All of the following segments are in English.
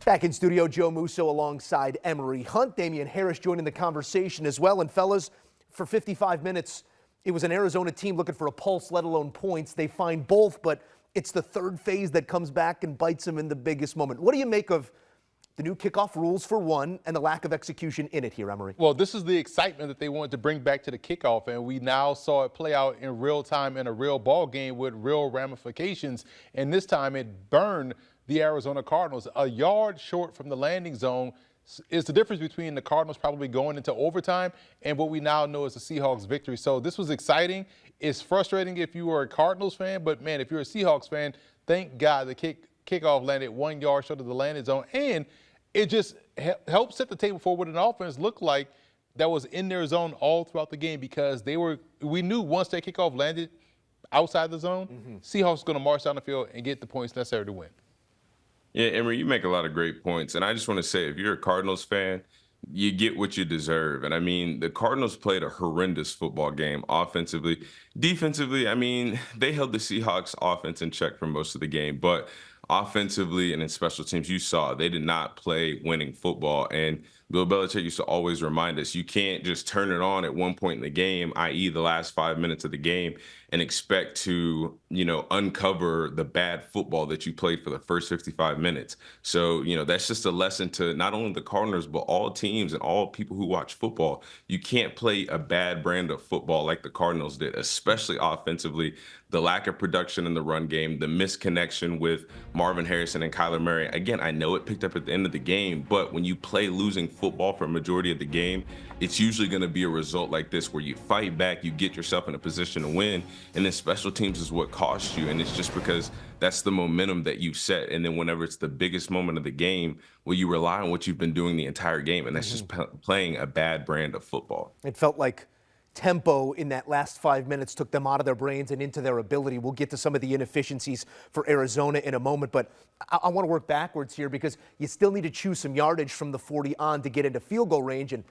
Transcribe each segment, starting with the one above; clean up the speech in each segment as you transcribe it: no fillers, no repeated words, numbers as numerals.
Back in studio, Joe Musso alongside Emory Hunt. Damien Harris joining the conversation as well. And fellas, for 55 minutes, it was an Arizona team looking for a pulse, let alone points. They find both, but it's the third phase that comes back and bites them in the biggest moment. What do you make of the new kickoff rules for one and the lack of execution in it here, Emory? Well, this is the excitement that they wanted to bring back to the kickoff, and we now saw it play out in real time in a real ball game with real ramifications. And this time it burned the Arizona Cardinals. A yard short from the landing zone is the difference between the Cardinals probably going into overtime and what we now know is the Seahawks victory. So this was exciting. It's frustrating if you are a Cardinals fan, but man, if you're a Seahawks fan, thank God the kickoff landed 1 yard short of the landing zone, and it just helped set the table for what an offense looked like that was in their zone all throughout the game, because we knew once that kickoff landed outside the zone, Seahawks was going to march down the field and get the points necessary to win. Yeah, Emory, you make a lot of great points. And I just want to say, if you're a Cardinals fan, you get what you deserve. And I mean, the Cardinals played a horrendous football game offensively. Defensively, I mean, they held the Seahawks offense in check for most of the game. But offensively and in special teams, you saw they did not play winning football. And Bill Belichick used to always remind us, you can't just turn it on at one point in the game, i.e. the last 5 minutes of the game, and expect to, uncover the bad football that you played for the first 55 minutes. So, that's just a lesson to not only the Cardinals, but all teams and all people who watch football. You can't play a bad brand of football like the Cardinals did, especially offensively. The lack of production in the run game, the misconnection with Marvin Harrison and Kyler Murray. Again, I know it picked up at the end of the game, but when you play losing football for a majority of the game, it's usually going to be a result like this where you fight back, you get yourself in a position to win, and then special teams is what costs you. And it's just because that's the momentum that you set. And then whenever it's the biggest moment of the game, well, you rely on what you've been doing the entire game, and that's just playing a bad brand of football. It felt like tempo in that last 5 minutes took them out of their brains and into their ability. We'll get to some of the inefficiencies for Arizona in a moment, but I want to work backwards here because you still need to choose some yardage from the 40 on to get into field goal range. And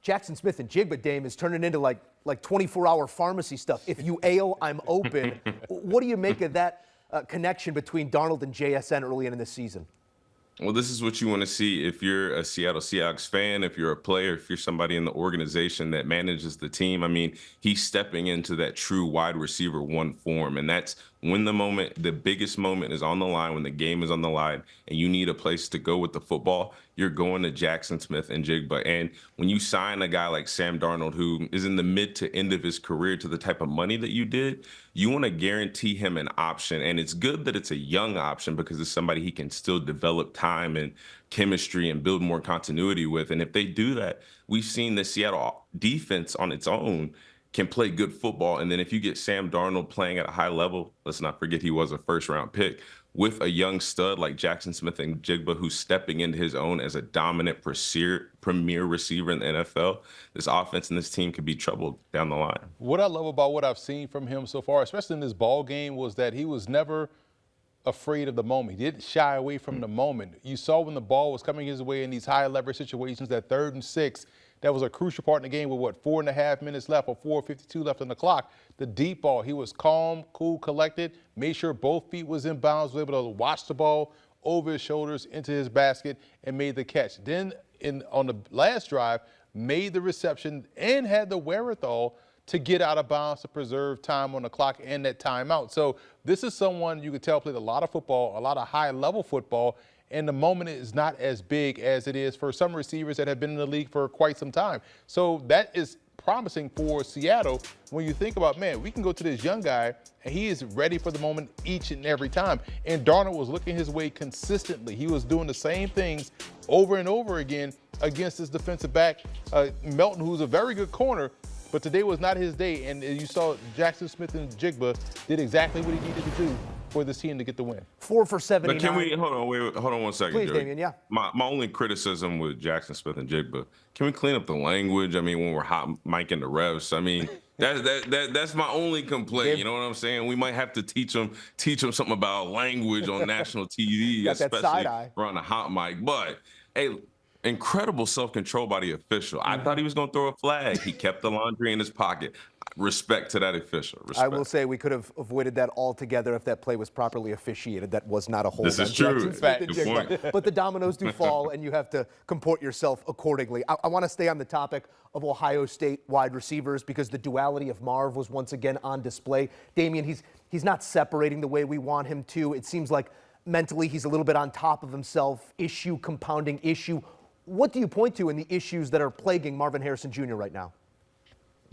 Jackson Smith and Jigba, Dame, is turning into like 24-hour pharmacy stuff. If you ail, I'm open. What do you make of that connection between Darnold and JSN early in the season? Well, this is what you want to see if you're a Seattle Seahawks fan, if you're a player, if you're somebody in the organization that manages the team. I mean, he's stepping into that true wide receiver one form, and that's when the biggest moment is on the line, when the game is on the line, and you need a place to go with the football, you're going to Jackson Smith and Jigba. And when you sign a guy like Sam Darnold, who is in the mid to end of his career, to the type of money that you did, you want to guarantee him an option. And it's good that it's a young option because it's somebody he can still develop time and chemistry and build more continuity with. And if they do that, we've seen the Seattle defense on its own can play good football. And then if you get Sam Darnold playing at a high level, let's not forget he was a first-round pick, with a young stud like Jackson Smith and Jigba who's stepping into his own as a dominant premier receiver in the NFL, this offense and this team could be troubled down the line. What I love about what I've seen from him so far, especially in this ball game, was that he was never afraid of the moment. He didn't shy away from the moment. You saw when the ball was coming his way in these high leverage situations, that 3rd and 6, that was a crucial part in the game with 4.5 minutes left or 4:52 left on the clock. The deep ball, he was calm, cool, collected, made sure both feet was in bounds, was able to watch the ball over his shoulders into his basket and made the catch. Then on the last drive, made the reception and had the wherewithal to get out of bounds to preserve time on the clock and that timeout. So this is someone you could tell played a lot of football, a lot of high-level football, and the moment is not as big as it is for some receivers that have been in the league for quite some time. So that is promising for Seattle when you think about, man, we can go to this young guy, and he is ready for the moment each and every time. And Darnold was looking his way consistently. He was doing the same things over and over again against his defensive back, Melton, who's a very good corner, but today was not his day. And you saw Jackson Smith and Jigba did exactly what he needed to do for this team to get the win. 4 for 79. But can we hold on 1 second, Please, Joey. Damien, yeah. My only criticism with Jackson Smith and Jigba, can we clean up the language? I mean, when we're hot micing the refs, I mean, that's my only complaint. You know what I'm saying? We might have to teach them something about language on national TV, especially around a hot mic. But hey, incredible self-control by the official. I thought he was going to throw a flag. He kept the laundry in his pocket. respect to that official. I Respect. will say we could have avoided that altogether if that play was properly officiated. That was not a hold This on is true. Jackson Smith and Good Jigba. point. But the dominoes do fall, and you have to comport yourself accordingly. I want to stay on the topic of Ohio State wide receivers because the duality of Marv was once again on display. Damien, he's not separating the way we want him to. It seems like mentally he's a little bit on top of himself, compounding issue. What do you point to in the issues that are plaguing Marvin Harrison Jr. right now?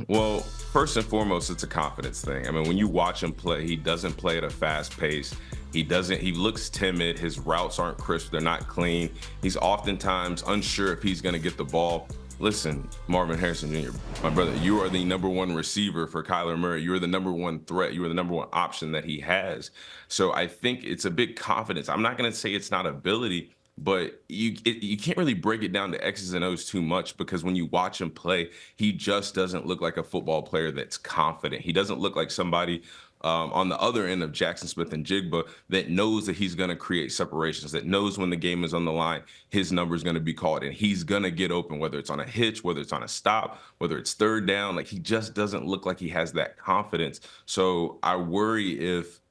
Well, first and foremost, it's a confidence thing. I mean, when you watch him play, he doesn't play at a fast pace. He looks timid. His routes aren't crisp. They're not clean. He's oftentimes unsure if he's going to get the ball. Listen, Marvin Harrison Jr., my brother, you are the number one receiver for Kyler Murray. You're the number one threat. You are the number one option that he has. So I think it's a big confidence. I'm not going to say it's not ability, but you can't really break it down to X's and O's too much because when you watch him play, he just doesn't look like a football player that's confident. He doesn't look like somebody on the other end of Jackson Smith and Jigba that knows that he's going to create separations, that knows when the game is on the line, his number is going to be called and he's going to get open, whether it's on a hitch, whether it's on a stop, whether it's third down. Like he just doesn't look like he has that confidence. So I worry if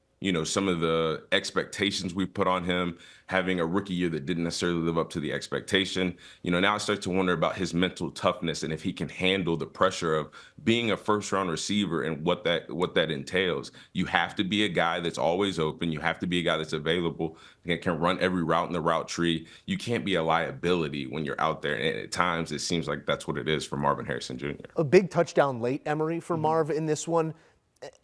some of the expectations we put on him, having a rookie year that didn't necessarily live up to the expectation. Now I start to wonder about his mental toughness and if he can handle the pressure of being a first-round receiver and what that entails. You have to be a guy that's always open. You have to be a guy that's available and can run every route in the route tree. You can't be a liability when you're out there. And at times it seems like that's what it is for Marvin Harrison Jr. A big touchdown late, Emory, for Marv in this one.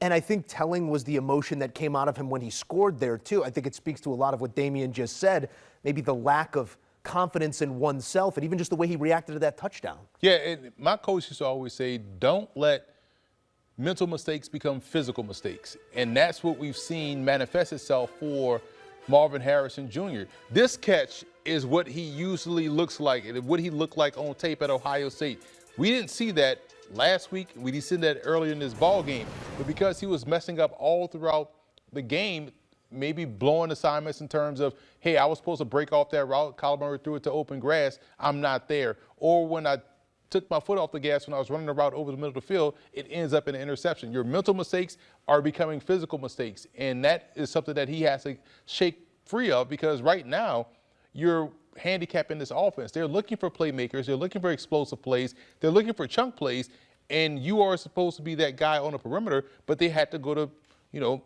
And I think telling was the emotion that came out of him when he scored there, too. I think it speaks to a lot of what Damien just said, maybe the lack of confidence in oneself and even just the way he reacted to that touchdown. Yeah, and my coach used to always say, don't let mental mistakes become physical mistakes. And that's what we've seen manifest itself for Marvin Harrison Jr. This catch is what he usually looks like and what he looked like on tape at Ohio State. We didn't see that last week. We didn't see that earlier in this ball game. But because he was messing up all throughout the game, maybe blowing assignments in terms of, hey, I was supposed to break off that route. Kyler Murray threw it to open grass. I'm not there. Or when I took my foot off the gas when I was running the route over the middle of the field, it ends up in an interception. Your mental mistakes are becoming physical mistakes. And that is something that he has to shake free of because right now you're handicapping this offense. They're looking for playmakers. They're looking for explosive plays. They're looking for chunk plays. And you are supposed to be that guy on the perimeter, but they had to go to,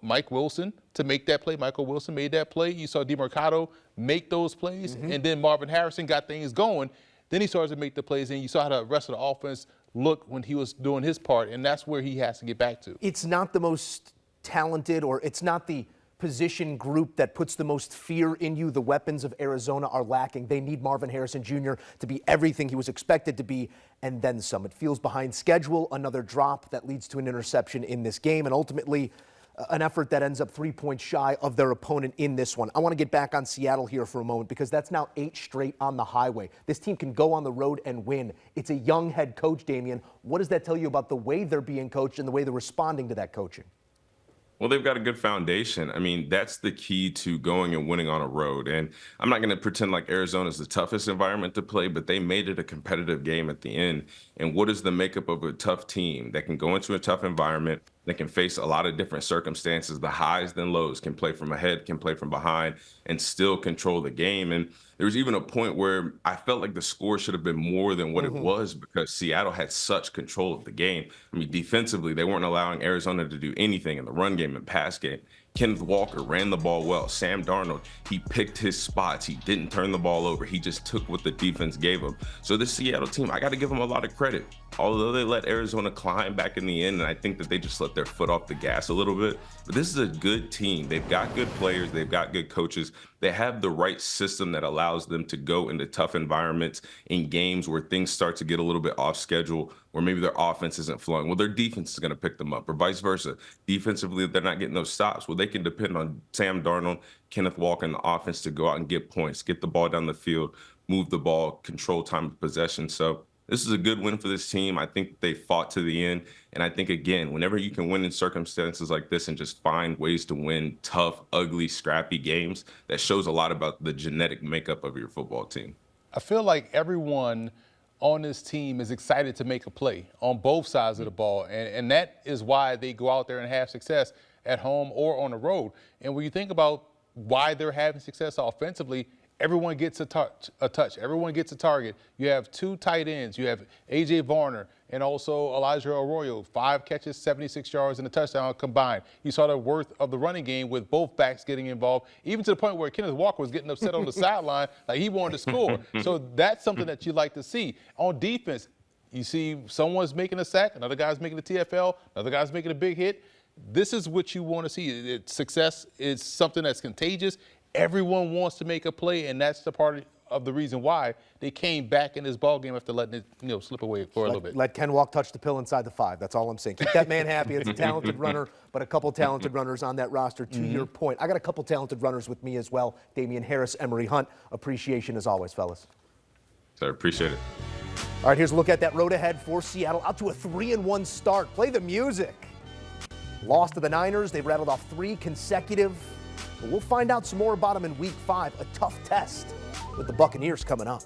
Mike Wilson to make that play. Michael Wilson made that play. You saw DeMarcado make those plays. And then Marvin Harrison got things going. Then he started to make the plays, and you saw how the rest of the offense looked when he was doing his part, and that's where he has to get back to. It's not the most talented, or it's not the position group that puts the most fear in you. The weapons of Arizona are lacking. They need Marvin Harrison Jr. to be everything he was expected to be, and then some. It feels behind schedule, another drop that leads to an interception in this game, and ultimately an effort that ends up 3 points shy of their opponent in this one. I want to get back on Seattle here for a moment because that's now 8 straight on the highway. This team can go on the road and win. It's a young head coach, Damien. What does that tell you about the way they're being coached and the way they're responding to that coaching? Well, they've got a good foundation. I mean, that's the key to going and winning on a road. And I'm not going to pretend like Arizona is the toughest environment to play, but they made it a competitive game at the end. And what is the makeup of a tough team that can go into a tough environment, that can face a lot of different circumstances, the highs and lows, can play from ahead, can play from behind, and still control the game. And there was even a point where I felt like the score should have been more than what it was because Seattle had such control of the game. I mean, defensively, they weren't allowing Arizona to do anything in the run game and pass game. Kenneth Walker ran the ball well. Sam Darnold, he picked his spots. He didn't turn the ball over. He just took what the defense gave him. So this Seattle team, I got to give them a lot of credit. Although they let Arizona climb back in the end, and I think that they just let their foot off the gas a little bit. But this is a good team. They've got good players. They've got good coaches. They have the right system that allows them to go into tough environments in games where things start to get a little bit off schedule, where maybe their offense isn't flowing. Well, their defense is going to pick them up, or vice versa. Defensively, they're not getting those stops. Well, they can depend on Sam Darnold, Kenneth Walker, and the offense to go out and get points, get the ball down the field, move the ball, control time of possession. So this is a good win for this team. I think they fought to the end. And I think, again, whenever you can win in circumstances like this and just find ways to win tough, ugly, scrappy games, that shows a lot about the genetic makeup of your football team. I feel like everyone on this team is excited to make a play on both sides of the ball. And that is why they go out there and have success at home or on the road. And when you think about why they're having success offensively, everyone gets a touch. Everyone gets a target. You have 2 tight ends. You have A.J. Varner and also Elijah Arroyo, 5 catches, 76 yards, and a touchdown combined. You saw the worth of the running game with both backs getting involved, even to the point where Kenneth Walker was getting upset on the sideline, like he wanted to score. So that's something that you like to see. On defense, you see someone's making a sack, another guy's making a TFL, another guy's making a big hit. This is what you want to see. Success is something that's contagious. Everyone wants to make a play, and that's the part of the reason why they came back in this ball game after letting it slip away for a little bit. Let Ken Walk touch the pill inside the 5. That's all I'm saying. Keep that man happy. It's a talented runner, but a couple talented runners on that roster. To your point, I got a couple talented runners with me as well. Damien Harris, Emory Hunt. Appreciation as always, fellas. Sir, appreciate it. All right, here's a look at that road ahead for Seattle. Out to a 3-1 start. Play the music. Lost to the Niners. They've rattled off 3 consecutive. But we'll find out some more about them in Week 5. A tough test with the Buccaneers coming up.